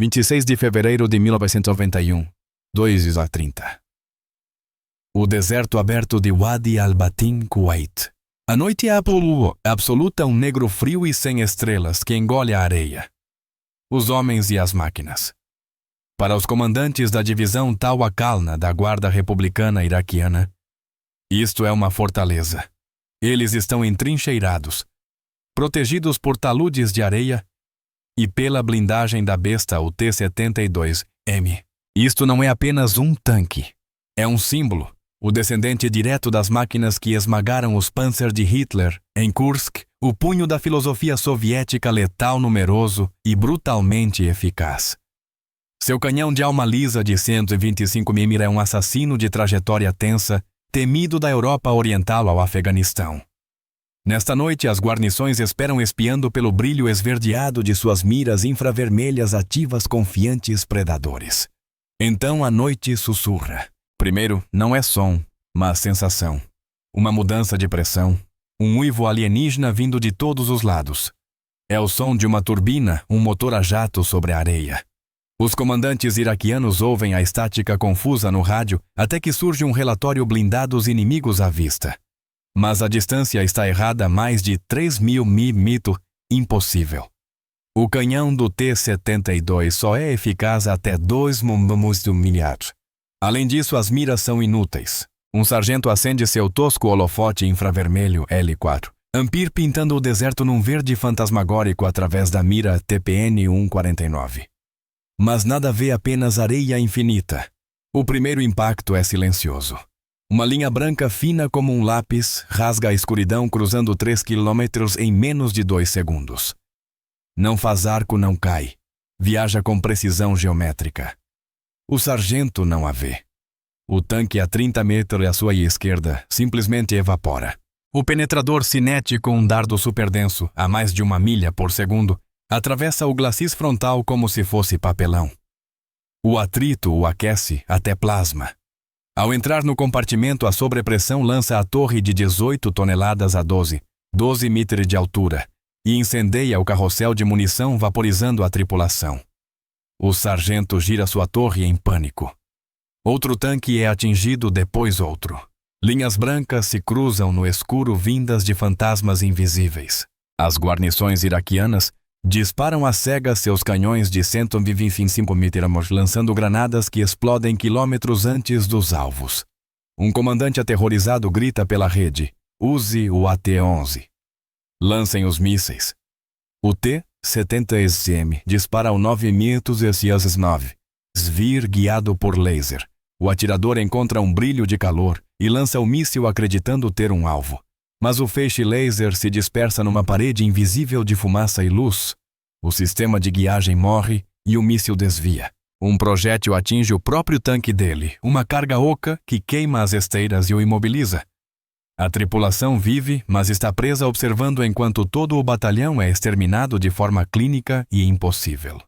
26 de fevereiro de 1991, 2:30. O deserto aberto de Wadi al-Batin, Kuwait. A noite é absoluta, um negro frio e sem estrelas que engole a areia, os homens e as máquinas. Para os comandantes da divisão Tawakalna da Guarda Republicana Iraquiana, isto é uma fortaleza. Eles estão entrincheirados, protegidos por taludes de areia e pela blindagem da besta, o T-72M. Isto não é apenas um tanque. É um símbolo, o descendente direto das máquinas que esmagaram os Panzer de Hitler em Kursk, o punho da filosofia soviética letal, numeroso e brutalmente eficaz. Seu canhão de alma lisa de 125 mm é um assassino de trajetória tensa, temido da Europa Oriental ao Afeganistão. Nesta noite, as guarnições esperam espiando pelo brilho esverdeado de suas miras infravermelhas ativas confiantes predadores. Então a noite sussurra. Primeiro, não é som, mas sensação. Uma mudança de pressão. Um uivo alienígena vindo de todos os lados. É o som de uma turbina, um motor a jato sobre a areia. Os comandantes iraquianos ouvem a estática confusa no rádio até que surge um relatório blindados inimigos à vista. Mas a distância está errada a mais de 3.000 mm, impossível. O canhão do T-72 só é eficaz até 2 mm. Além disso, as miras são inúteis. Um sargento acende seu tosco holofote infravermelho L4, Ampere pintando o deserto num verde fantasmagórico através da mira TPN-149. Mas nada vê, apenas areia infinita. O primeiro impacto é silencioso. Uma linha branca fina como um lápis rasga a escuridão cruzando 3 quilômetros em menos de 2 segundos. Não faz arco, não cai. Viaja com precisão geométrica. O sargento não a vê. O tanque a 30 metros à sua esquerda simplesmente evapora. O penetrador cinético, um dardo superdenso, a mais de 1 milha por segundo, atravessa o glacis frontal como se fosse papelão. O atrito o aquece até plasma. Ao entrar no compartimento, a sobrepressão lança a torre de 18 toneladas a 12 metros de altura e incendeia o carrossel de munição, vaporizando a tripulação. O sargento gira sua torre em pânico. Outro tanque é atingido, depois outro. Linhas brancas se cruzam no escuro vindas de fantasmas invisíveis. As guarnições iraquianas disparam às cegas seus canhões de 125 mm, lançando granadas que explodem quilômetros antes dos alvos. Um comandante aterrorizado grita pela rede: use o AT-11. Lancem os mísseis. O T-70SM dispara ao 909 Svir guiado por laser. O atirador encontra um brilho de calor e lança o míssil acreditando ter um alvo. Mas o feixe laser se dispersa numa parede invisível de fumaça e luz. O sistema de guiagem morre e o míssil desvia. Um projétil atinge o próprio tanque dele, uma carga oca que queima as esteiras e o imobiliza. A tripulação vive, mas está presa observando enquanto todo o batalhão é exterminado de forma clínica e impossível.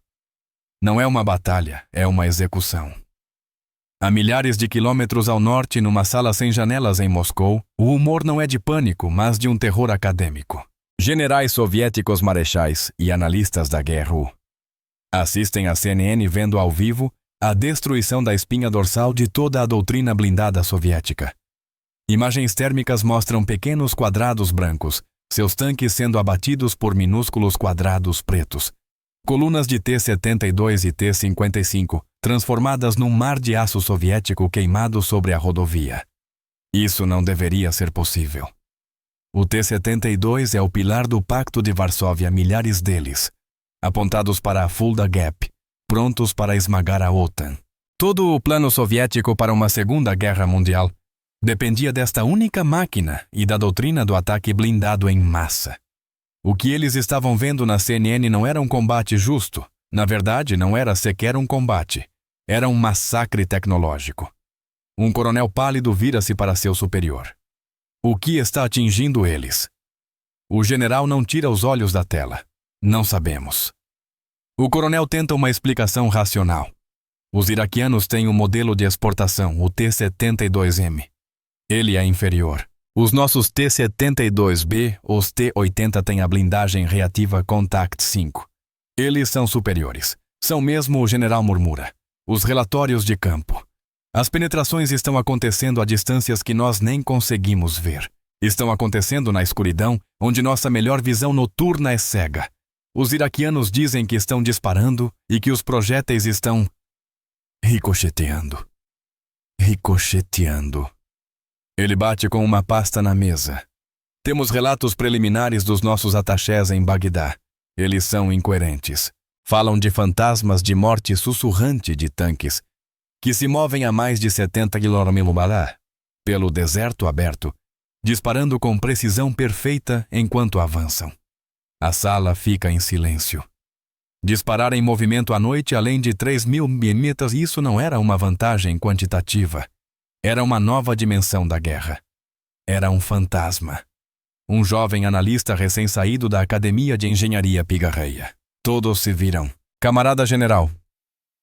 Não é uma batalha, é uma execução. A milhares de quilômetros ao norte, numa sala sem janelas em Moscou, o humor não é de pânico, mas de um terror acadêmico. Generais soviéticos, marechais e analistas da guerra assistem à CNN vendo ao vivo a destruição da espinha dorsal de toda a doutrina blindada soviética. Imagens térmicas mostram pequenos quadrados brancos, seus tanques sendo abatidos por minúsculos quadrados pretos. Colunas de T-72 e T-55, transformadas num mar de aço soviético queimado sobre a rodovia. Isso não deveria ser possível. O T-72 é o pilar do Pacto de Varsóvia, milhares deles, apontados para a Fulda Gap, prontos para esmagar a OTAN. Todo o plano soviético para uma Segunda Guerra Mundial dependia desta única máquina e da doutrina do ataque blindado em massa. O que eles estavam vendo na CNN não era um combate justo. Na verdade, não era sequer um combate. Era um massacre tecnológico. Um coronel pálido vira-se para seu superior. O que está atingindo eles? O general não tira os olhos da tela. Não sabemos. O coronel tenta uma explicação racional. Os iraquianos têm um modelo de exportação, o T-72M. Ele é inferior. Os nossos T-72B, os T-80 têm a blindagem reativa Contact 5. Eles são superiores. São mesmo, o general murmura. Os relatórios de campo. As penetrações estão acontecendo a distâncias que nós nem conseguimos ver. Estão acontecendo na escuridão, onde nossa melhor visão noturna é cega. Os iraquianos dizem que estão disparando e que os projéteis estão ricocheteando. Ricocheteando. Ele bate com uma pasta na mesa. Temos relatos preliminares dos nossos atachés em Bagdá. Eles são incoerentes. Falam de fantasmas de morte sussurrante de tanques, que se movem a mais de 70 km/h pelo deserto aberto, disparando com precisão perfeita enquanto avançam. A sala fica em silêncio. Disparar em movimento à noite além de 3.000 mm, isso não era uma vantagem quantitativa. Era uma nova dimensão da guerra. Era um fantasma. Um jovem analista recém-saído da Academia de Engenharia Pigarreia. Todos se viram. Camarada general.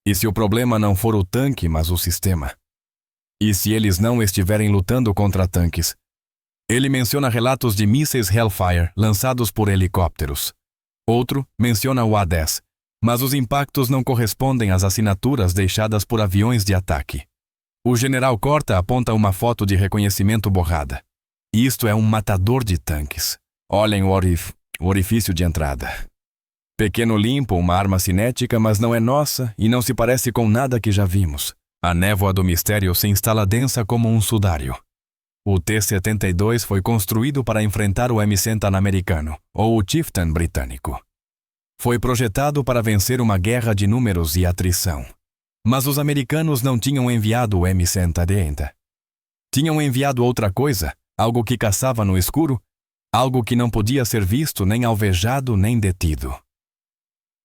E se o problema não for o tanque, mas o sistema? E se eles não estiverem lutando contra tanques? Ele menciona relatos de mísseis Hellfire lançados por helicópteros. Outro menciona o A-10, mas os impactos não correspondem às assinaturas deixadas por aviões de ataque. O general Corta aponta uma foto de reconhecimento borrada. Isto é um matador de tanques. Olhem o orifício de entrada. Pequeno limpo, uma arma cinética, mas não é nossa e não se parece com nada que já vimos. A névoa do mistério se instala densa como um sudário. O T-72 foi construído para enfrentar o M100 americano, ou o Chieftain britânico. Foi projetado para vencer uma guerra de números e atrição. Mas os americanos não tinham enviado o M100 ainda. Tinham enviado outra coisa, algo que caçava no escuro, algo que não podia ser visto, nem alvejado, nem detido.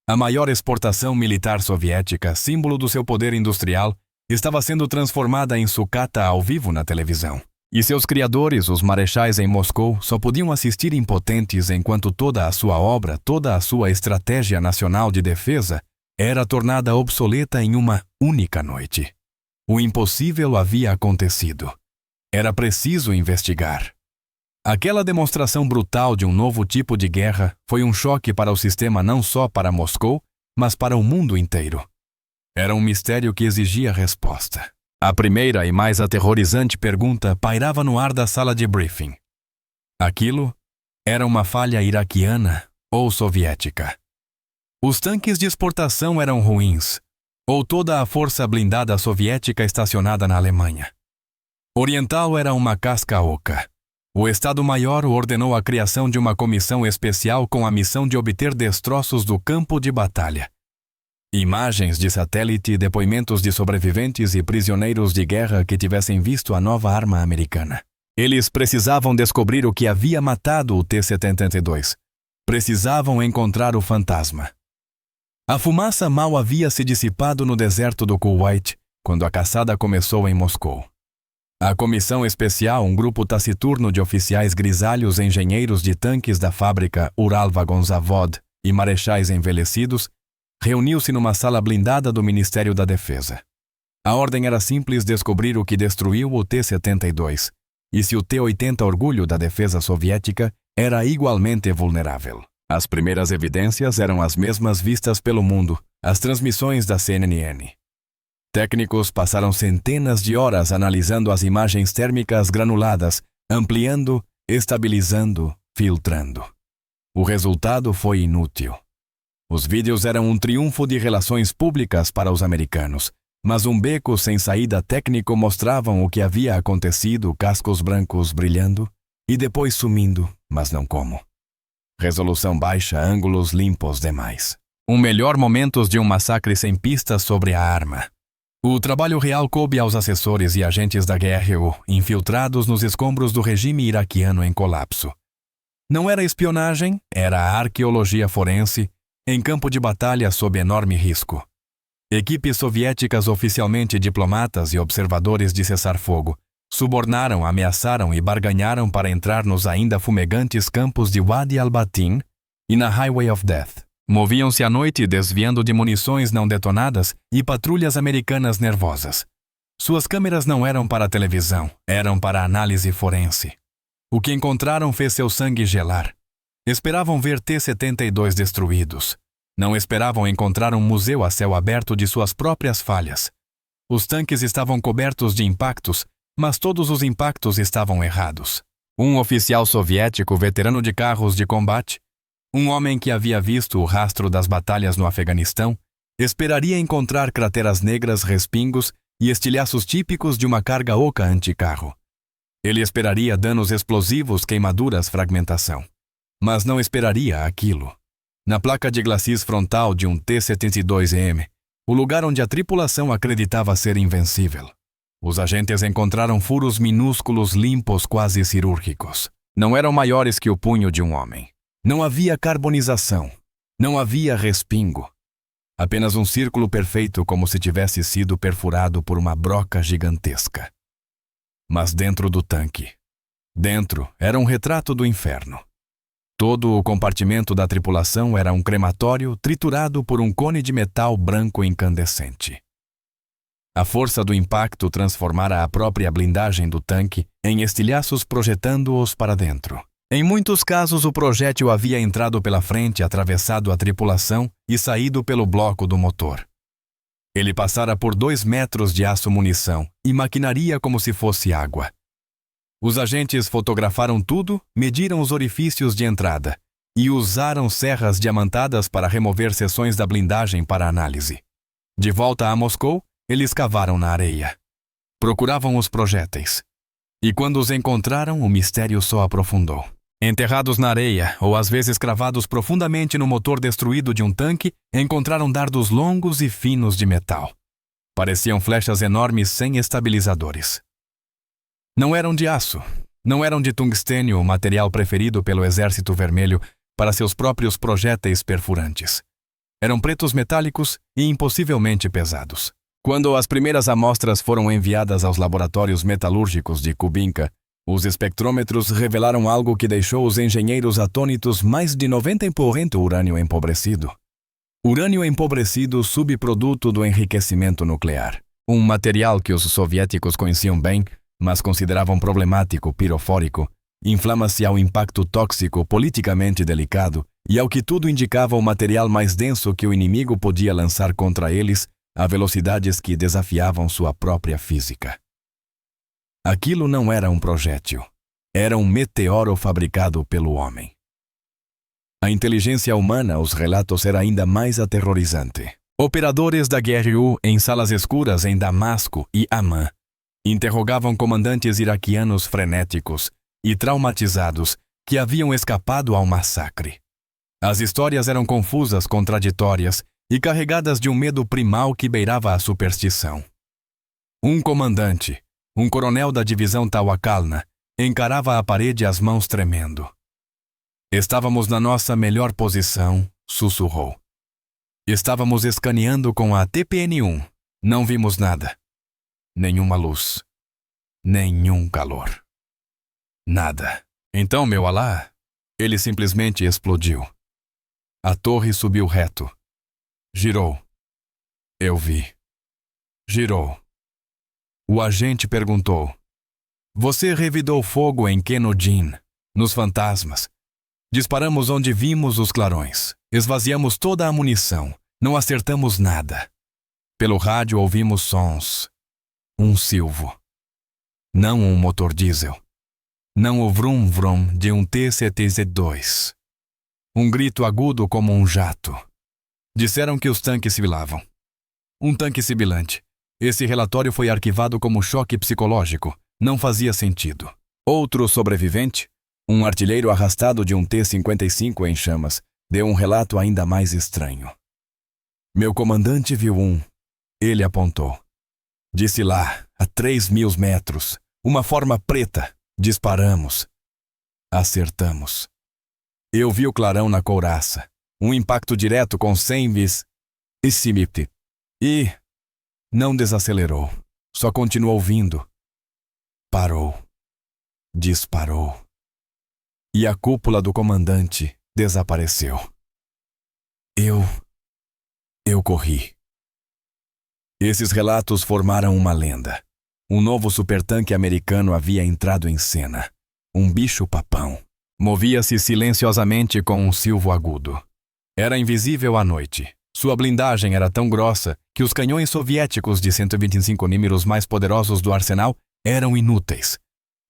A maior exportação militar soviética, símbolo do seu poder industrial, estava sendo transformada em sucata ao vivo na televisão. E seus criadores, os marechais em Moscou, só podiam assistir impotentes enquanto toda a sua obra, toda a sua estratégia nacional de defesa, era tornada obsoleta em uma única noite. O impossível havia acontecido. Era preciso investigar. Aquela demonstração brutal de um novo tipo de guerra foi um choque para o sistema, não só para Moscou, mas para o mundo inteiro. Era um mistério que exigia resposta. A primeira e mais aterrorizante pergunta pairava no ar da sala de briefing. Aquilo era uma falha iraquiana ou soviética? Os tanques de exportação eram ruins, ou toda a força blindada soviética estacionada na Alemanha? Oriental era uma casca oca. O Estado-Maior ordenou a criação de uma comissão especial com a missão de obter destroços do campo de batalha. Imagens de satélite, depoimentos de sobreviventes e prisioneiros de guerra que tivessem visto a nova arma americana. Eles precisavam descobrir o que havia matado o T-72. Precisavam encontrar o fantasma. A fumaça mal havia se dissipado no deserto do Kuwait quando a caçada começou em Moscou. A comissão especial, um grupo taciturno de oficiais grisalhos engenheiros de tanques da fábrica Uralvagonzavod e marechais envelhecidos, reuniu-se numa sala blindada do Ministério da Defesa. A ordem era simples: descobrir o que destruiu o T-72 e se o T-80, orgulho da defesa soviética, era igualmente vulnerável. As primeiras evidências eram as mesmas vistas pelo mundo, as transmissões da CNN. Técnicos passaram centenas de horas analisando as imagens térmicas granuladas, ampliando, estabilizando, filtrando. O resultado foi inútil. Os vídeos eram um triunfo de relações públicas para os americanos, mas um beco sem saída técnico mostravam o que havia acontecido, cascos brancos brilhando e depois sumindo, mas não como. Resolução baixa, ângulos limpos demais. Melhor momentos de um massacre sem pistas sobre a arma. O trabalho real coube aos assessores e agentes da GRU, infiltrados nos escombros do regime iraquiano em colapso. Não era espionagem, era a arqueologia forense, em campo de batalha sob enorme risco. Equipes soviéticas, oficialmente diplomatas e observadores de cessar-fogo, subornaram, ameaçaram e barganharam para entrar nos ainda fumegantes campos de Wadi al-Batin e na Highway of Death. Moviam-se à noite desviando de munições não detonadas e patrulhas americanas nervosas. Suas câmeras não eram para televisão, eram para análise forense. O que encontraram fez seu sangue gelar. Esperavam ver T-72 destruídos. Não esperavam encontrar um museu a céu aberto de suas próprias falhas. Os tanques estavam cobertos de impactos, mas todos os impactos estavam errados. Um oficial soviético veterano de carros de combate, um homem que havia visto o rastro das batalhas no Afeganistão, esperaria encontrar crateras negras, respingos e estilhaços típicos de uma carga oca anticarro. Ele esperaria danos explosivos, queimaduras, fragmentação. Mas não esperaria aquilo. Na placa de glacis frontal de um T-72M, o lugar onde a tripulação acreditava ser invencível, os agentes encontraram furos minúsculos, limpos, quase cirúrgicos. Não eram maiores que o punho de um homem. Não havia carbonização. Não havia respingo. Apenas um círculo perfeito, como se tivesse sido perfurado por uma broca gigantesca. Mas dentro do tanque, dentro era um retrato do inferno. Todo o compartimento da tripulação era um crematório triturado por um cone de metal branco incandescente. A força do impacto transformara a própria blindagem do tanque em estilhaços, projetando-os para dentro. Em muitos casos, o projétil havia entrado pela frente, atravessado a tripulação e saído pelo bloco do motor. Ele passara por 2 metros de aço-munição e maquinaria como se fosse água. Os agentes fotografaram tudo, mediram os orifícios de entrada e usaram serras diamantadas para remover seções da blindagem para análise. De volta a Moscou, eles cavaram na areia. Procuravam os projéteis. E quando os encontraram, o mistério só aprofundou. Enterrados na areia, ou às vezes cravados profundamente no motor destruído de um tanque, encontraram dardos longos e finos de metal. Pareciam flechas enormes sem estabilizadores. Não eram de aço, não eram de tungstênio, o material preferido pelo Exército Vermelho para seus próprios projéteis perfurantes. Eram pretos metálicos e impossivelmente pesados. Quando as primeiras amostras foram enviadas aos laboratórios metalúrgicos de Kubinka, os espectrômetros revelaram algo que deixou os engenheiros atônitos: mais de 90% urânio empobrecido. Urânio empobrecido, subproduto do enriquecimento nuclear. Um material que os soviéticos conheciam bem, mas consideravam problemático, pirofórico, inflama-se ao impacto tóxico politicamente delicado e, ao que tudo indicava, o material mais denso que o inimigo podia lançar contra eles a velocidades que desafiavam sua própria física. Aquilo não era um projétil. Era um meteoro fabricado pelo homem. A inteligência humana, os relatos eram ainda mais aterrorizantes. Operadores da GRU em salas escuras em Damasco e Amman interrogavam comandantes iraquianos frenéticos e traumatizados que haviam escapado ao massacre. As histórias eram confusas, contraditórias e carregadas de um medo primal que beirava a superstição. Um comandante, um coronel da divisão Tawakalna, encarava a parede, as mãos tremendo. Estávamos na nossa melhor posição, sussurrou. Estávamos escaneando com a TPN-1. Não vimos nada. Nenhuma luz. Nenhum calor. Nada. Então, meu Alá, ele simplesmente explodiu. A torre subiu reto. Girou. Eu vi. Girou. O agente perguntou: Você revidou fogo em Kenodin, nos fantasmas. Disparamos onde vimos os clarões. Esvaziamos toda a munição. Não acertamos nada. Pelo rádio ouvimos sons. Um silvo. Não um motor diesel. Não o vrum-vrum de um T-72. Um grito agudo como um jato. Disseram que os tanques sibilavam. Um tanque sibilante. Esse relatório foi arquivado como choque psicológico. Não fazia sentido. Outro sobrevivente, um artilheiro arrastado de um T-55 em chamas, deu um relato ainda mais estranho. Meu comandante viu um. Ele apontou. Disse lá, a 3.000 metros, uma forma preta. Disparamos. Acertamos. Eu vi o clarão na couraça. Um impacto direto com 100 vis. E não desacelerou. Só continuou vindo. Parou. Disparou. E a cúpula do comandante desapareceu. Eu corri. Esses relatos formaram uma lenda. Um novo supertanque americano havia entrado em cena. Um bicho-papão. Movia-se silenciosamente com um silvo agudo. Era invisível à noite. Sua blindagem era tão grossa que os canhões soviéticos de 125 mm mais poderosos do arsenal eram inúteis.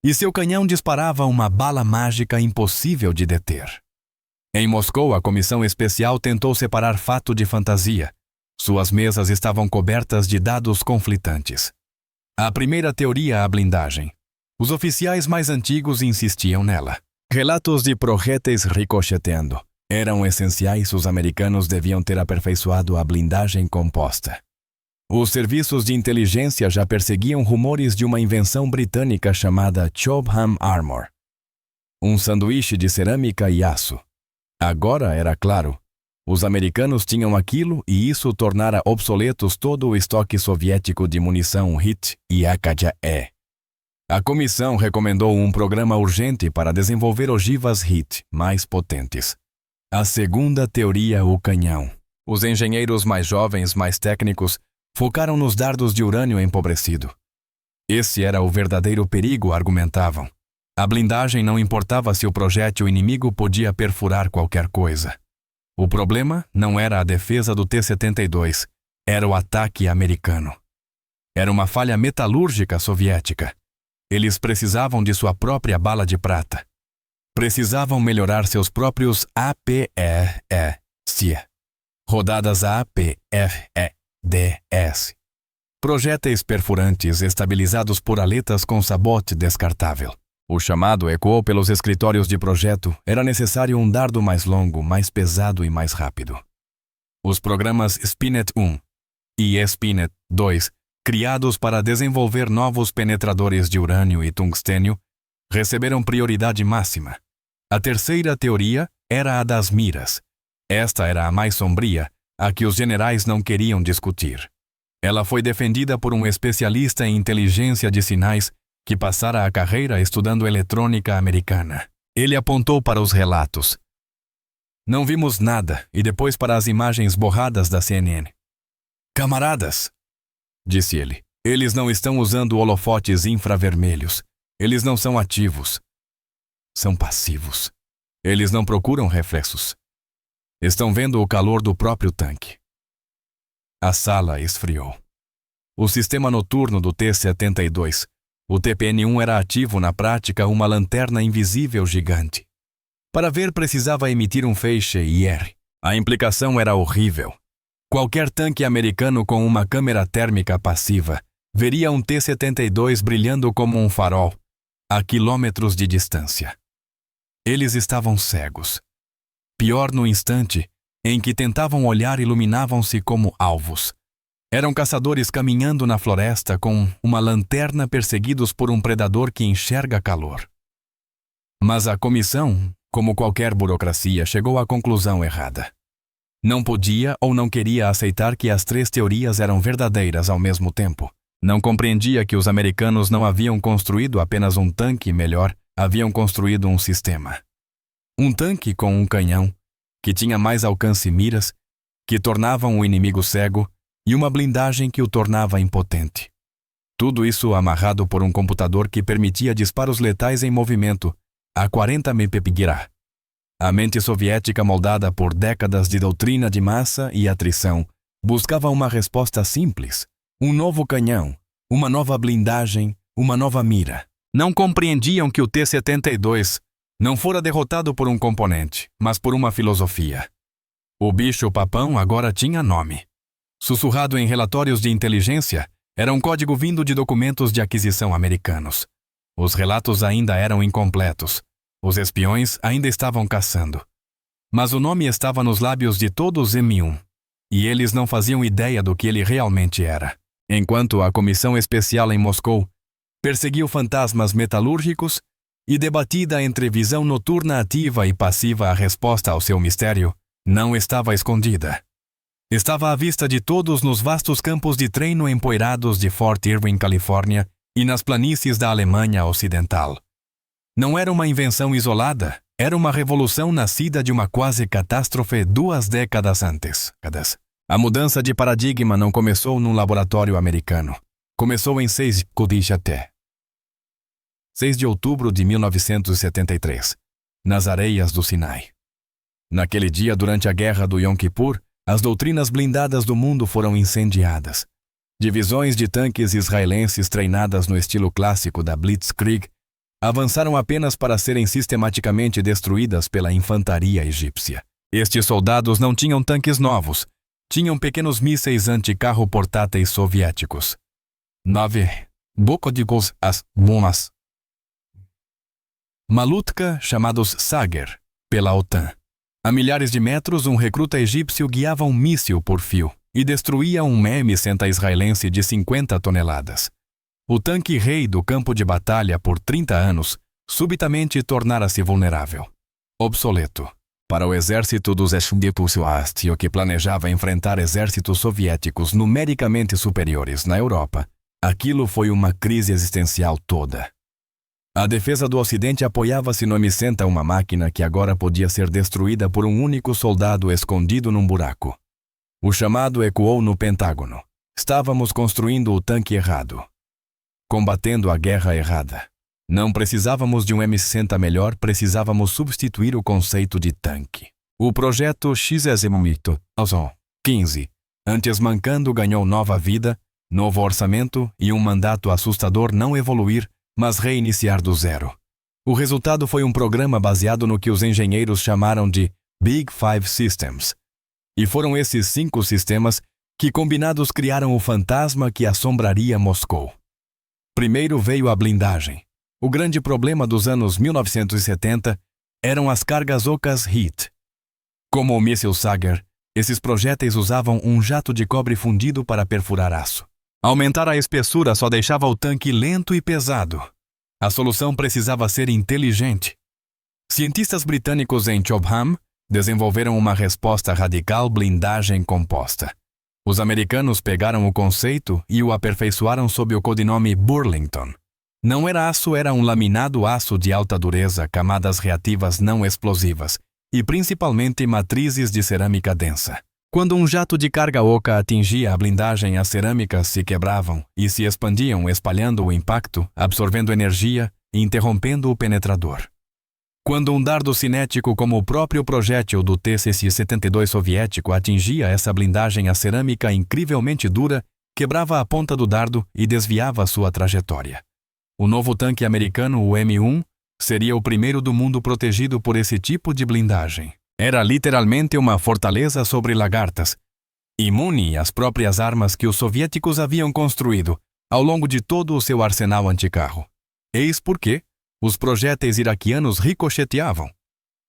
E seu canhão disparava uma bala mágica impossível de deter. Em Moscou, a comissão especial tentou separar fato de fantasia. Suas mesas estavam cobertas de dados conflitantes. A primeira teoria, a blindagem. Os oficiais mais antigos insistiam nela. Relatos de projéteis ricocheteando. Eram essenciais, os americanos deviam ter aperfeiçoado a blindagem composta. Os serviços de inteligência já perseguiam rumores de uma invenção britânica chamada Chobham Armor. Um sanduíche de cerâmica e aço. Agora era claro. Os americanos tinham aquilo e isso tornara obsoletos todo o estoque soviético de munição HIT e AKJ-E. A comissão recomendou um programa urgente para desenvolver ogivas HIT mais potentes. A segunda teoria, o canhão. Os engenheiros mais jovens, mais técnicos, focaram nos dardos de urânio empobrecido. Esse era o verdadeiro perigo, argumentavam. A blindagem não importava se o projétil inimigo podia perfurar qualquer coisa. O problema não era a defesa do T-72, era o ataque americano. Era uma falha metalúrgica soviética. Eles precisavam de sua própria bala de prata. Precisavam melhorar seus próprios APES, rodadas APFEDS. Projéteis perfurantes estabilizados por aletas com sabote descartável. O chamado ecoou pelos escritórios de projeto. Era necessário um dardo mais longo, mais pesado e mais rápido. Os programas Spinet 1 e Spinet 2, criados para desenvolver novos penetradores de urânio e tungstênio, receberam prioridade máxima. A terceira teoria era a das miras. Esta era a mais sombria, a que os generais não queriam discutir. Ela foi defendida por um especialista em inteligência de sinais que passara a carreira estudando eletrônica americana. Ele apontou para os relatos. Não vimos nada, e depois para as imagens borradas da CNN. Camaradas, disse ele, eles não estão usando holofotes infravermelhos. Eles não são ativos. São passivos. Eles não procuram reflexos. Estão vendo o calor do próprio tanque. A sala esfriou. O sistema noturno do T-72, o TPN-1, era ativo na prática uma lanterna invisível gigante. Para ver precisava emitir um feixe IR. A implicação era horrível. Qualquer tanque americano com uma câmera térmica passiva veria um T-72 brilhando como um farol, a quilômetros de distância. Eles estavam cegos. Pior, no instante em que tentavam olhar, iluminavam-se como alvos. Eram caçadores caminhando na floresta com uma lanterna perseguidos por um predador que enxerga calor. Mas a comissão, como qualquer burocracia, chegou à conclusão errada. Não podia ou não queria aceitar que as três teorias eram verdadeiras ao mesmo tempo. Não compreendia que os americanos não haviam construído apenas um tanque melhor, haviam construído um sistema. Um tanque com um canhão, que tinha mais alcance e miras, que tornavam o inimigo cego, e uma blindagem que o tornava impotente. Tudo isso amarrado por um computador que permitia disparos letais em movimento, a 40 mpg. A mente soviética, moldada por décadas de doutrina de massa e atrição, buscava uma resposta simples, um novo canhão, uma nova blindagem, uma nova mira. Não compreendiam que o T-72 não fora derrotado por um componente, mas por uma filosofia. O bicho-papão agora tinha nome. Sussurrado em relatórios de inteligência, era um código vindo de documentos de aquisição americanos. Os relatos ainda eram incompletos. Os espiões ainda estavam caçando. Mas o nome estava nos lábios de todos M1, e eles não faziam ideia do que ele realmente era. Enquanto a comissão especial em Moscou perseguiu fantasmas metalúrgicos e debatida entre visão noturna ativa e passiva, a resposta ao seu mistério não estava escondida. Estava à vista de todos nos vastos campos de treino empoeirados de Fort Irwin, Califórnia, e nas planícies da Alemanha Ocidental. Não era uma invenção isolada, era uma revolução nascida de uma quase catástrofe 2 décadas antes. A mudança de paradigma não começou num laboratório americano. Começou em 6 de outubro de 1973, nas areias do Sinai. Naquele dia, durante a guerra do Yom Kippur, as doutrinas blindadas do mundo foram incendiadas. Divisões de tanques israelenses treinadas no estilo clássico da Blitzkrieg avançaram apenas para serem sistematicamente destruídas pela infantaria egípcia. Estes soldados não tinham tanques novos, tinham pequenos mísseis anticarro portáteis soviéticos. 9. Bocódigos as bombas. Malutka, chamados Sager, pela OTAN. A milhares de metros, um recruta egípcio guiava um míssil por fio e destruía um M-60 israelense de 50 toneladas. O tanque rei do campo de batalha por 30 anos subitamente tornara-se vulnerável, obsoleto. Para o exército dos Eshundepulsuastio, que planejava enfrentar exércitos soviéticos numericamente superiores na Europa, aquilo foi uma crise existencial toda. A defesa do Ocidente apoiava-se no M-60, uma máquina que agora podia ser destruída por um único soldado escondido num buraco. O chamado ecoou no Pentágono. Estávamos construindo o tanque errado. Combatendo a guerra errada. Não precisávamos de um M-60 melhor, precisávamos substituir o conceito de tanque. O projeto XSMito 15, antes mancando, ganhou nova vida, novo orçamento e um mandato assustador: não evoluir, mas reiniciar do zero. O resultado foi um programa baseado no que os engenheiros chamaram de Big Five Systems. E foram esses 5 sistemas que, combinados, criaram o fantasma que assombraria Moscou. Primeiro veio a blindagem. O grande problema dos anos 1970 eram as cargas ocas HIT. Como o míssil Sager, esses projéteis usavam um jato de cobre fundido para perfurar aço. Aumentar a espessura só deixava o tanque lento e pesado. A solução precisava ser inteligente. Cientistas britânicos em Chobham desenvolveram uma resposta radical: blindagem composta. Os americanos pegaram o conceito e o aperfeiçoaram sob o codinome Burlington. Não era aço, era um laminado aço de alta dureza, camadas reativas não explosivas e principalmente matrizes de cerâmica densa. Quando um jato de carga oca atingia a blindagem, as cerâmicas se quebravam e se expandiam, espalhando o impacto, absorvendo energia e interrompendo o penetrador. Quando um dardo cinético como o próprio projétil do TCC-72 soviético atingia essa blindagem, a cerâmica, incrivelmente dura, quebrava a ponta do dardo e desviava sua trajetória. O novo tanque americano, o M1, seria o primeiro do mundo protegido por esse tipo de blindagem. Era literalmente uma fortaleza sobre lagartas, imune às próprias armas que os soviéticos haviam construído ao longo de todo o seu arsenal anticarro. Eis porque os projéteis iraquianos ricocheteavam.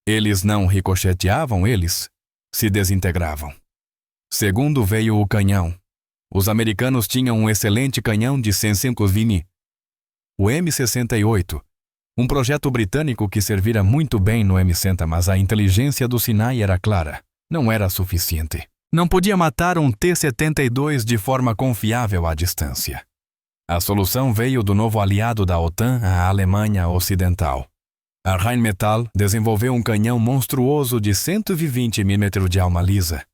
Eles não ricocheteavam, eles se desintegravam. Segundo veio o canhão. Os americanos tinham um excelente canhão de 105 mm. O M68, um projeto britânico que servira muito bem no M-60, mas a inteligência do Sinai era clara. Não era suficiente. Não podia matar um T-72 de forma confiável à distância. A solução veio do novo aliado da OTAN, a Alemanha Ocidental. A Rheinmetall desenvolveu um canhão monstruoso de 120 mm de alma lisa.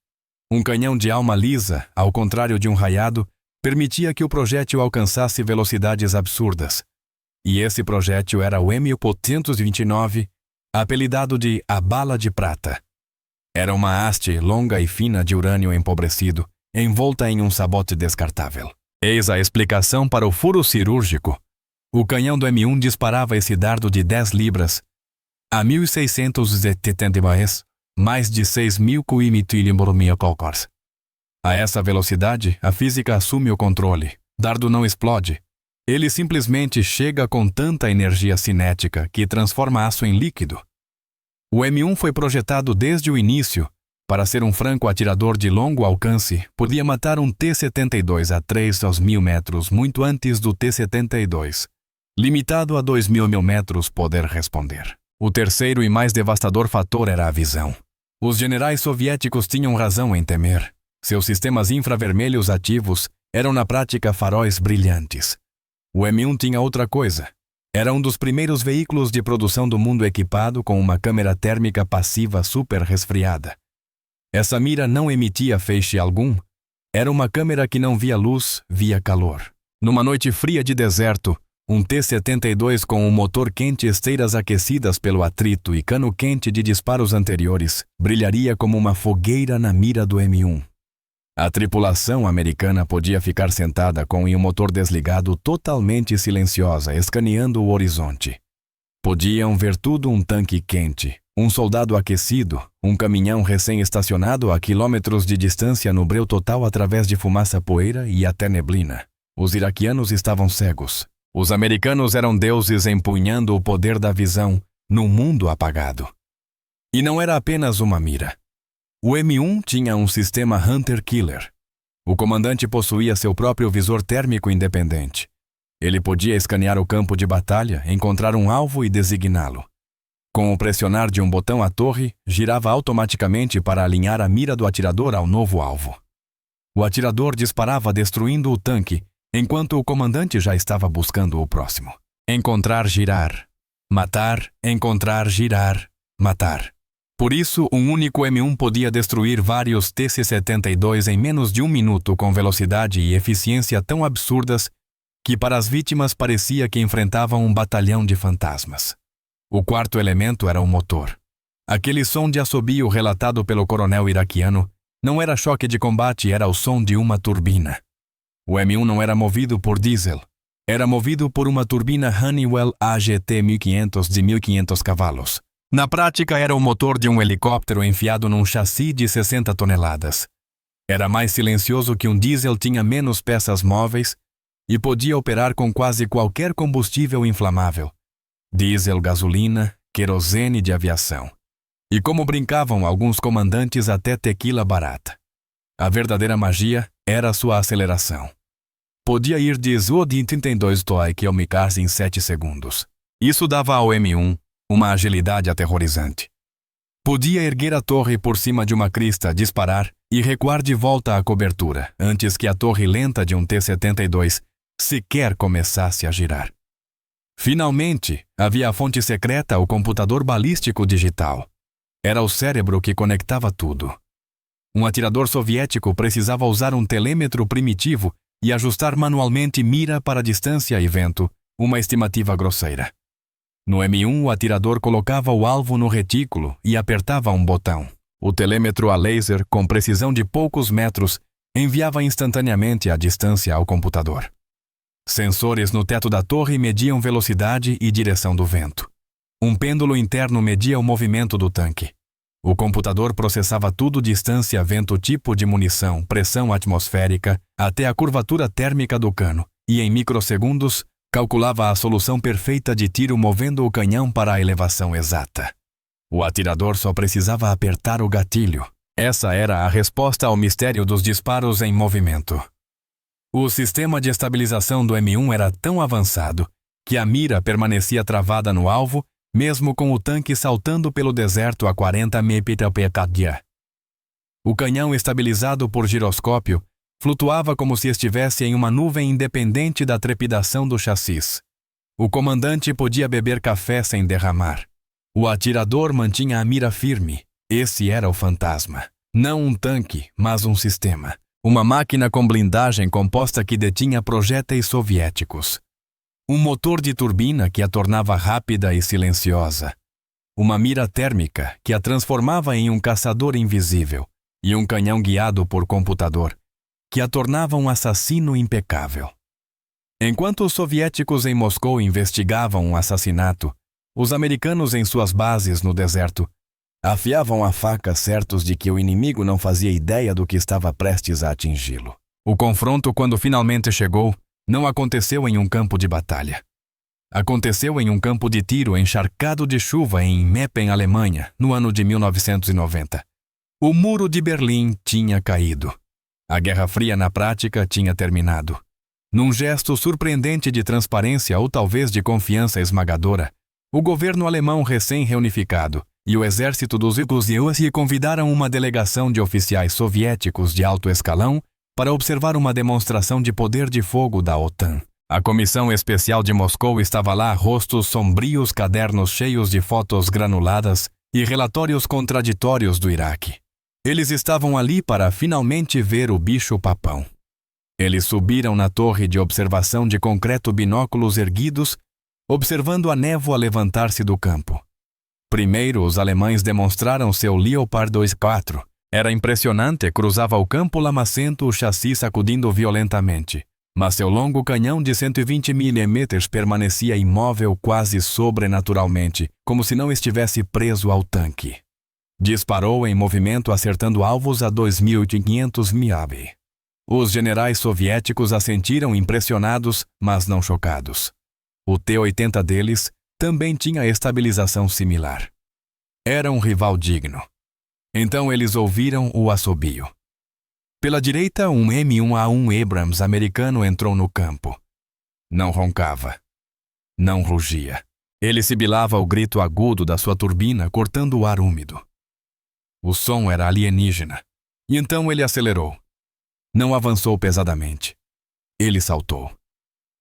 Um canhão de alma lisa, ao contrário de um raiado, permitia que o projétil alcançasse velocidades absurdas. E esse projétil era o M829, apelidado de a bala de prata. Era uma haste longa e fina de urânio empobrecido, envolta em um sabote descartável. Eis a explicação para o furo cirúrgico. O canhão do M1 disparava esse dardo de 10 libras a 1.670 miles, mais de 6.000 km/h. A essa velocidade, a física assume o controle. Dardo não explode. Ele simplesmente chega com tanta energia cinética que transforma aço em líquido. O M1 foi projetado desde o início para ser um franco atirador de longo alcance. Podia matar um T-72 a 3 aos 1.000 metros muito antes do T-72. Limitado a 2.000 metros, poder responder. O terceiro e mais devastador fator era a visão. Os generais soviéticos tinham razão em temer. Seus sistemas infravermelhos ativos eram na prática faróis brilhantes. O M1 tinha outra coisa. Era um dos primeiros veículos de produção do mundo equipado com uma câmera térmica passiva super resfriada. Essa mira não emitia feixe algum. Era uma câmera que não via luz, via calor. Numa noite fria de deserto, um T-72 com um motor quente, esteiras aquecidas pelo atrito e cano quente de disparos anteriores, brilharia como uma fogueira na mira do M1. A tripulação americana podia ficar sentada com o motor desligado, totalmente silenciosa, escaneando o horizonte. Podiam ver tudo: um tanque quente, um soldado aquecido, um caminhão recém-estacionado a quilômetros de distância no breu total através de fumaça, poeira e até neblina. Os iraquianos estavam cegos. Os americanos eram deuses empunhando o poder da visão num mundo apagado. E não era apenas uma mira. O M1 tinha um sistema Hunter-Killer. O comandante possuía seu próprio visor térmico independente. Ele podia escanear o campo de batalha, encontrar um alvo e designá-lo. Com o pressionar de um botão, a torre girava automaticamente para alinhar a mira do atirador ao novo alvo. O atirador disparava destruindo o tanque, enquanto o comandante já estava buscando o próximo. Encontrar, girar. Matar, encontrar, girar, matar. Por isso, um único M1 podia destruir vários TC-72 em menos de 1 minuto, com velocidade e eficiência tão absurdas que para as vítimas parecia que enfrentavam um batalhão de fantasmas. O quarto elemento era o motor. Aquele som de assobio relatado pelo coronel iraquiano não era choque de combate, era o som de uma turbina. O M1 não era movido por diesel. Era movido por uma turbina Honeywell AGT 1500 de 1.500 cavalos. Na prática, era o motor de um helicóptero enfiado num chassi de 60 toneladas. Era mais silencioso que um diesel, tinha menos peças móveis e podia operar com quase qualquer combustível inflamável. Diesel, gasolina, querosene de aviação. E como brincavam alguns comandantes, até tequila barata. A verdadeira magia era sua aceleração. Podia ir de 32 km em 7 segundos. Isso dava ao M1 uma agilidade aterrorizante. Podia erguer a torre por cima de uma crista, disparar e recuar de volta à cobertura, antes que a torre lenta de um T-72 sequer começasse a girar. Finalmente, havia a fonte secreta, o computador balístico digital. Era o cérebro que conectava tudo. Um atirador soviético precisava usar um telêmetro primitivo e ajustar manualmente mira para distância e vento, uma estimativa grosseira. No M1, o atirador colocava o alvo no retículo e apertava um botão. O telêmetro a laser, com precisão de poucos metros, enviava instantaneamente a distância ao computador. Sensores no teto da torre mediam velocidade e direção do vento. Um pêndulo interno media o movimento do tanque. O computador processava tudo: distância, vento, tipo de munição, pressão atmosférica, até a curvatura térmica do cano, e em microsegundos calculava a solução perfeita de tiro, movendo o canhão para a elevação exata. O atirador só precisava apertar o gatilho. Essa era a resposta ao mistério dos disparos em movimento. O sistema de estabilização do M1 era tão avançado que a mira permanecia travada no alvo, mesmo com o tanque saltando pelo deserto a 40 mph. O canhão, estabilizado por giroscópio, flutuava como se estivesse em uma nuvem, independente da trepidação do chassis. O comandante podia beber café sem derramar. O atirador mantinha a mira firme. Esse era o fantasma. Não um tanque, mas um sistema. Uma máquina com blindagem composta que detinha projéteis soviéticos. Um motor de turbina que a tornava rápida e silenciosa. Uma mira térmica que a transformava em um caçador invisível. E um canhão guiado por computador que a tornava um assassino impecável. Enquanto os soviéticos em Moscou investigavam um assassinato, os americanos em suas bases no deserto afiavam a faca, certos de que o inimigo não fazia ideia do que estava prestes a atingi-lo. O confronto, quando finalmente chegou, não aconteceu em um campo de batalha. Aconteceu em um campo de tiro encharcado de chuva em Meppen, Alemanha, no ano de 1990. O Muro de Berlim tinha caído. A Guerra Fria, na prática, tinha terminado. Num gesto surpreendente de transparência, ou talvez de confiança esmagadora, o governo alemão recém-reunificado e o exército dos Yugoslavias convidaram uma delegação de oficiais soviéticos de alto escalão para observar uma demonstração de poder de fogo da OTAN. A comissão especial de Moscou estava lá, rostos sombrios, cadernos cheios de fotos granuladas e relatórios contraditórios do Iraque. Eles estavam ali para finalmente ver o bicho-papão. Eles subiram na torre de observação de concreto, binóculos erguidos, observando a névoa levantar-se do campo. Primeiro, os alemães demonstraram seu Leopard 2-4. Era impressionante, cruzava o campo lamacento, o chassi sacudindo violentamente. Mas seu longo canhão de 120 mm permanecia imóvel quase sobrenaturalmente, como se não estivesse preso ao tanque. Disparou em movimento, acertando alvos a 2.500 milhas. Os generais soviéticos assentiram impressionados, mas não chocados. O T-80 deles também tinha estabilização similar. Era um rival digno. Então eles ouviram o assobio. Pela direita, um M1A1 Abrams americano entrou no campo. Não roncava. Não rugia. Ele sibilava o grito agudo da sua turbina, cortando o ar úmido. O som era alienígena. E então ele acelerou. Não avançou pesadamente. Ele saltou.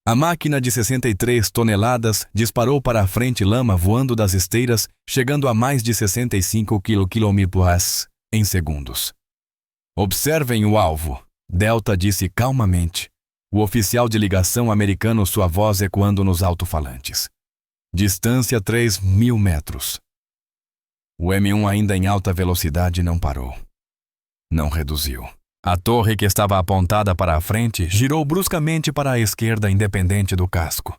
A máquina de 63 toneladas disparou para a frente, lama voando das esteiras, chegando a mais de 65 km/h em segundos. Observem o alvo, Delta disse calmamente. O oficial de ligação americano, sua voz ecoando nos alto-falantes. Distância 3.000 metros. O M1 ainda em alta velocidade não parou. Não reduziu. A torre, que estava apontada para a frente, girou bruscamente para a esquerda, independente do casco.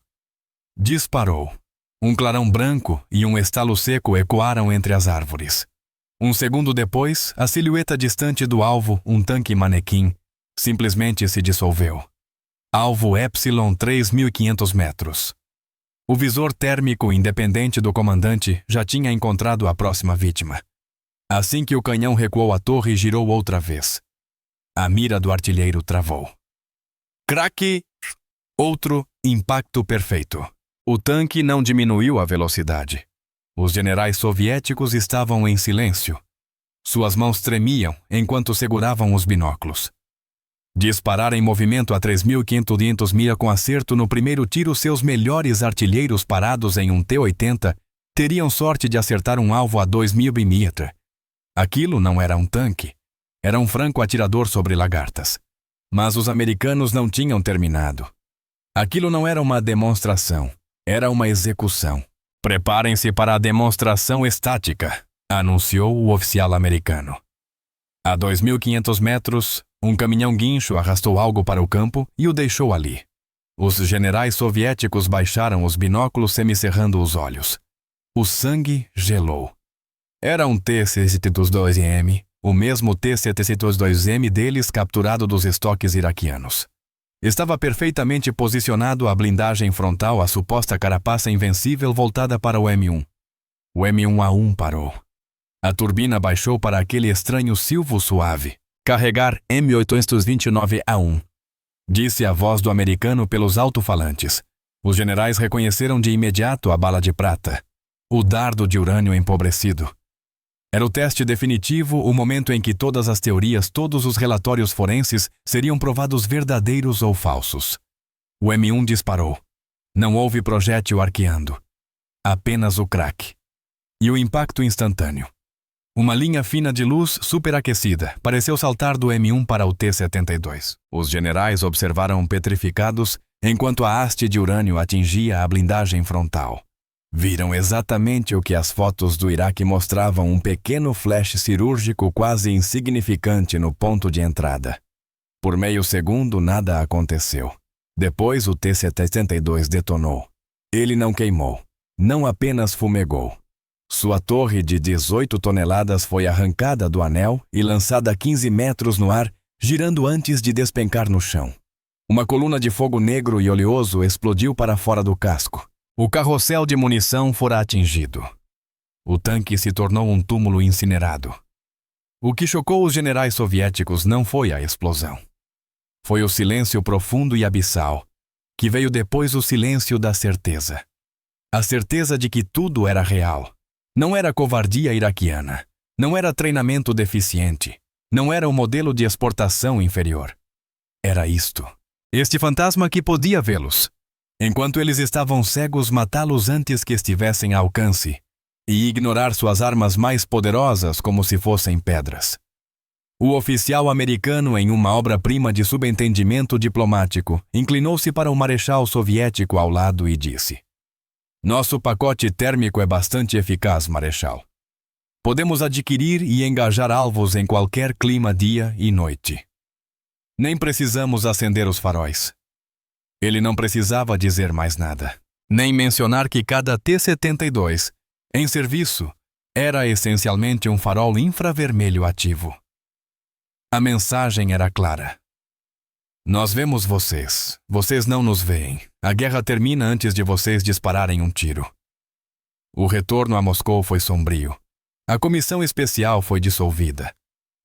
Disparou. Um clarão branco e um estalo seco ecoaram entre as árvores. Um segundo depois, a silhueta distante do alvo, um tanque manequim, simplesmente se dissolveu. Alvo Epsilon, 3.500 metros. O visor térmico independente do comandante já tinha encontrado a próxima vítima. Assim que o canhão recuou, a torre girou outra vez. A mira do artilheiro travou. Craque! Outro impacto perfeito. O tanque não diminuiu a velocidade. Os generais soviéticos estavam em silêncio. Suas mãos tremiam enquanto seguravam os binóculos. Disparar em movimento a 3.500 milhas com acerto no primeiro tiro, seus melhores artilheiros parados em um T-80 teriam sorte de acertar um alvo a 2.000 milhas. Aquilo não era um tanque. Era um franco atirador sobre lagartas. Mas os americanos não tinham terminado. Aquilo não era uma demonstração. Era uma execução. Preparem-se para a demonstração estática, anunciou o oficial americano. A 2.500 metros, um caminhão guincho arrastou algo para o campo e o deixou ali. Os generais soviéticos baixaram os binóculos, semicerrando os olhos. O sangue gelou. Era um T-72M, o mesmo T-72M deles, capturado dos estoques iraquianos. Estava perfeitamente posicionado, a blindagem frontal, a suposta carapaça invencível voltada para o M1. O M1A1 parou. A turbina baixou para aquele estranho silvo suave. Carregar M829A1, disse a voz do americano pelos alto-falantes. Os generais reconheceram de imediato a bala de prata, o dardo de urânio empobrecido. Era o teste definitivo, o momento em que todas as teorias, todos os relatórios forenses seriam provados verdadeiros ou falsos. O M1 disparou. Não houve projétil arqueando. Apenas o craque. E o impacto instantâneo. Uma linha fina de luz superaquecida pareceu saltar do M1 para o T-72. Os generais observaram petrificados enquanto a haste de urânio atingia a blindagem frontal. Viram exatamente o que as fotos do Iraque mostravam, um pequeno flash cirúrgico quase insignificante no ponto de entrada. Por meio segundo, nada aconteceu. Depois, o T-72 detonou. Ele não queimou, não apenas fumegou. Sua torre de 18 toneladas foi arrancada do anel e lançada a 15 metros no ar, girando antes de despencar no chão. Uma coluna de fogo negro e oleoso explodiu para fora do casco. O carrossel de munição fora atingido. O tanque se tornou um túmulo incinerado. O que chocou os generais soviéticos não foi a explosão. Foi o silêncio profundo e abissal, que veio depois, o silêncio da certeza. A certeza de que tudo era real. Não era covardia iraquiana. Não era treinamento deficiente. Não era o modelo de exportação inferior. Era isto. Este fantasma que podia vê-los. Enquanto eles estavam cegos, matá-los antes que estivessem ao alcance, e ignorar suas armas mais poderosas como se fossem pedras. O oficial americano, em uma obra-prima de subentendimento diplomático, inclinou-se para o marechal soviético ao lado e disse: "Nosso pacote térmico é bastante eficaz, marechal. Podemos adquirir e engajar alvos em qualquer clima, dia e noite. Nem precisamos acender os faróis." Ele não precisava dizer mais nada, nem mencionar que cada T-72, em serviço, era essencialmente um farol infravermelho ativo. A mensagem era clara. Nós vemos vocês. Vocês não nos veem. A guerra termina antes de vocês dispararem um tiro. O retorno a Moscou foi sombrio. A comissão especial foi dissolvida.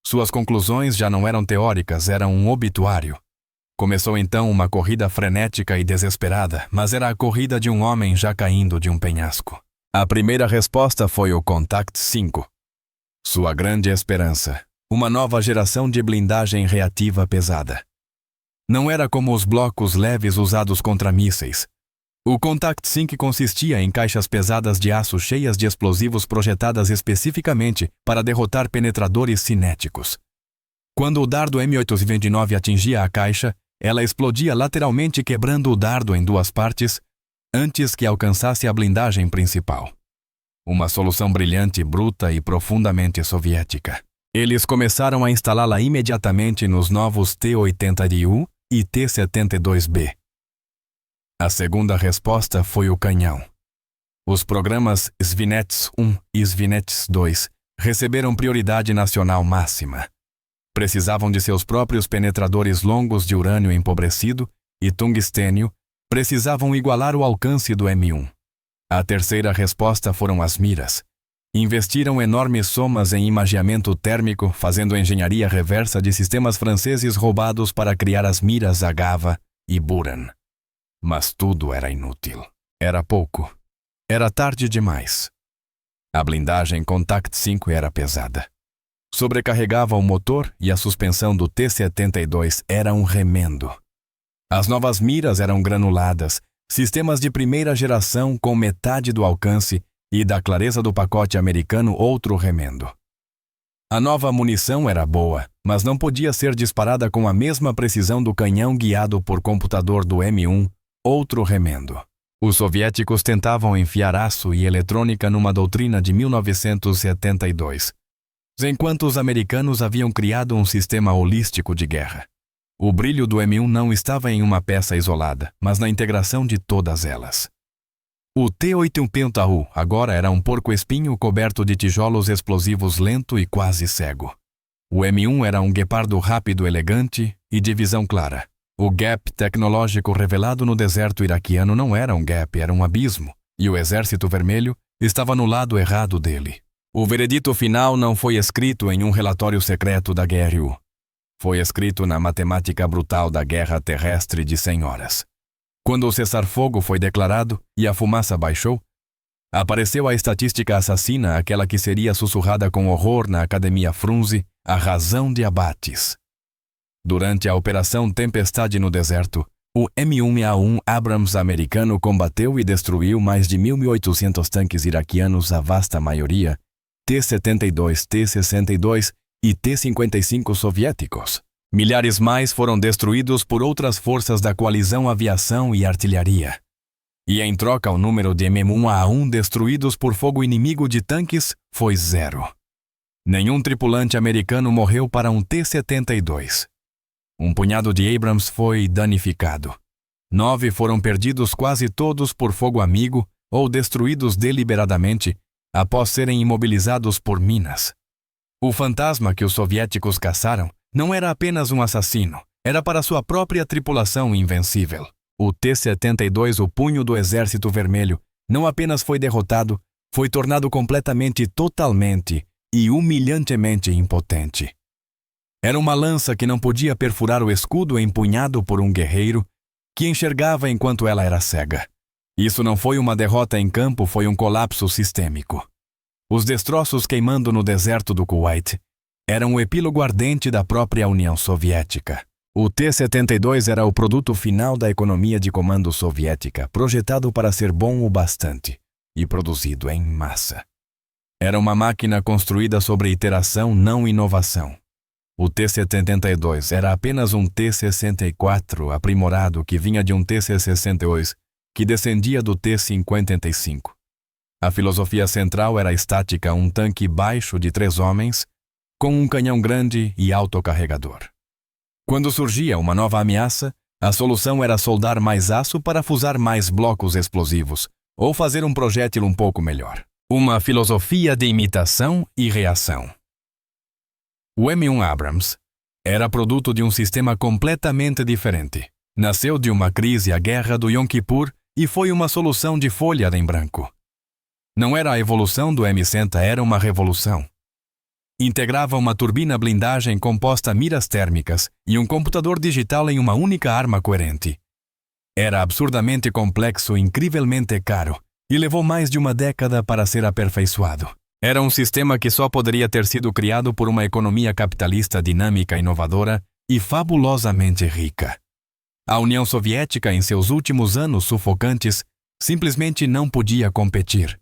Suas conclusões já não eram teóricas, eram um obituário. Começou então uma corrida frenética e desesperada, mas era a corrida de um homem já caindo de um penhasco. A primeira resposta foi o Contact 5. Sua grande esperança. Uma nova geração de blindagem reativa pesada. Não era como os blocos leves usados contra mísseis. O Contact 5 consistia em caixas pesadas de aço cheias de explosivos projetadas especificamente para derrotar penetradores cinéticos. Quando o dardo M829 atingia a caixa, ela explodia lateralmente, quebrando o dardo em duas partes, antes que alcançasse a blindagem principal. Uma solução brilhante, bruta e profundamente soviética. Eles começaram a instalá-la imediatamente nos novos T-80U e T-72B. A segunda resposta foi o canhão. Os programas Svinets 1 e Svinets 2 receberam prioridade nacional máxima. Precisavam de seus próprios penetradores longos de urânio empobrecido e tungstênio, precisavam igualar o alcance do M1. A terceira resposta foram as miras. Investiram enormes somas em imageamento térmico, fazendo engenharia reversa de sistemas franceses roubados para criar as miras Agava e Buran. Mas tudo era inútil. Era pouco. Era tarde demais. A blindagem Contact 5 era pesada. Sobrecarregava o motor e a suspensão do T-72 era um remendo. As novas miras eram granuladas, sistemas de primeira geração com metade do alcance e da clareza do pacote americano outro remendo. A nova munição era boa, mas não podia ser disparada com a mesma precisão do canhão guiado por computador do M1, outro remendo. Os soviéticos tentavam enfiar aço e eletrônica numa doutrina de 1972, enquanto os americanos haviam criado um sistema holístico de guerra. O brilho do M1 não estava em uma peça isolada, mas na integração de todas elas. O T-80U agora era um porco-espinho coberto de tijolos explosivos lento e quase cego. O M1 era um guepardo rápido, elegante e de visão clara. O gap tecnológico revelado no deserto iraquiano não era um gap, era um abismo, e o Exército Vermelho estava no lado errado dele. O veredito final não foi escrito em um relatório secreto da GRU. Foi escrito na matemática brutal da guerra terrestre de 100 horas. Quando o cessar-fogo foi declarado e a fumaça baixou, apareceu a estatística assassina, aquela que seria sussurrada com horror na Academia Frunze, a razão de abates. Durante a Operação Tempestade no Deserto, o M1A1 Abrams americano combateu e destruiu mais de 1.800 tanques iraquianos, a vasta maioria, T-72, T-62 e T-55 soviéticos. Milhares mais foram destruídos por outras forças da coalizão aviação e artilharia. E em troca, o número de M1A1 destruídos por fogo inimigo de tanques foi 0. Nenhum tripulante americano morreu para um T-72. Um punhado de Abrams foi danificado. 9 foram perdidos, quase todos por fogo amigo ou destruídos deliberadamente após serem imobilizados por minas. O fantasma que os soviéticos caçaram não era apenas um assassino, era para sua própria tripulação invencível. O T-72, o punho do Exército Vermelho, não apenas foi derrotado, foi tornado completamente, totalmente e humilhantemente impotente. Era uma lança que não podia perfurar o escudo empunhado por um guerreiro que enxergava enquanto ela era cega. Isso não foi uma derrota em campo, foi um colapso sistêmico. Os destroços queimando no deserto do Kuwait eram o epílogo ardente da própria União Soviética. O T-72 era o produto final da economia de comando soviética, projetado para ser bom o bastante e produzido em massa. Era uma máquina construída sobre iteração, não inovação. O T-72 era apenas um T-64 aprimorado que vinha de um T-62 que descendia do T-55. A filosofia central era estática, um tanque baixo de 3 homens, com um canhão grande e autocarregador. Quando surgia uma nova ameaça, a solução era soldar mais aço para fusar mais blocos explosivos, ou fazer um projétil um pouco melhor. Uma filosofia de imitação e reação. O M1 Abrams era produto de um sistema completamente diferente. Nasceu de uma crise, a Guerra do Yom Kippur, e foi uma solução de folha em branco. Não era a evolução do M100, era uma revolução. Integrava uma turbina blindagem composta a miras térmicas e um computador digital em uma única arma coerente. Era absurdamente complexo, incrivelmente caro, e levou mais de uma década para ser aperfeiçoado. Era um sistema que só poderia ter sido criado por uma economia capitalista dinâmica, inovadora e fabulosamente rica. A União Soviética, em seus últimos anos sufocantes, simplesmente não podia competir.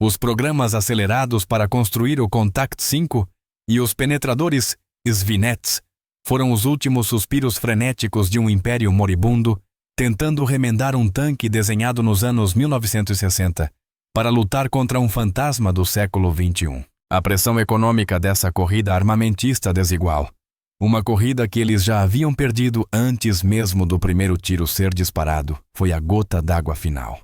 Os programas acelerados para construir o Contact 5 e os penetradores Svinets foram os últimos suspiros frenéticos de um império moribundo tentando remendar um tanque desenhado nos anos 1960 para lutar contra um fantasma do século XXI. A pressão econômica dessa corrida armamentista desigual, uma corrida que eles já haviam perdido antes mesmo do primeiro tiro ser disparado, foi a gota d'água final.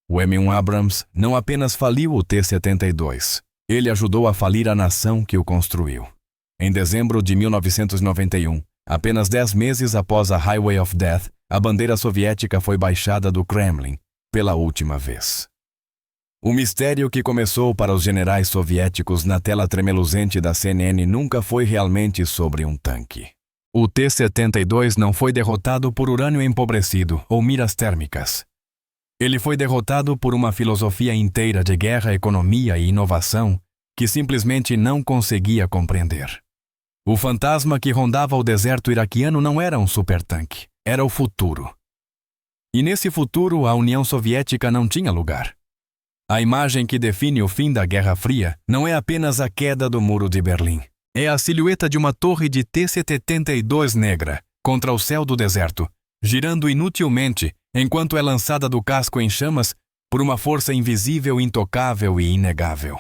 O M1 Abrams não apenas faliu o T-72, ele ajudou a falir a nação que o construiu. Em dezembro de 1991, apenas 10 meses após a Highway of Death, a bandeira soviética foi baixada do Kremlin pela última vez. O mistério que começou para os generais soviéticos na tela tremeluzente da CNN nunca foi realmente sobre um tanque. O T-72 não foi derrotado por urânio empobrecido ou miras térmicas. Ele foi derrotado por uma filosofia inteira de guerra, economia e inovação que simplesmente não conseguia compreender. O fantasma que rondava o deserto iraquiano não era um supertanque, era o futuro. E nesse futuro a União Soviética não tinha lugar. A imagem que define o fim da Guerra Fria não é apenas a queda do Muro de Berlim. É a silhueta de uma torre de T-72 negra contra o céu do deserto, girando inutilmente enquanto é lançada do casco em chamas por uma força invisível, intocável e inegável.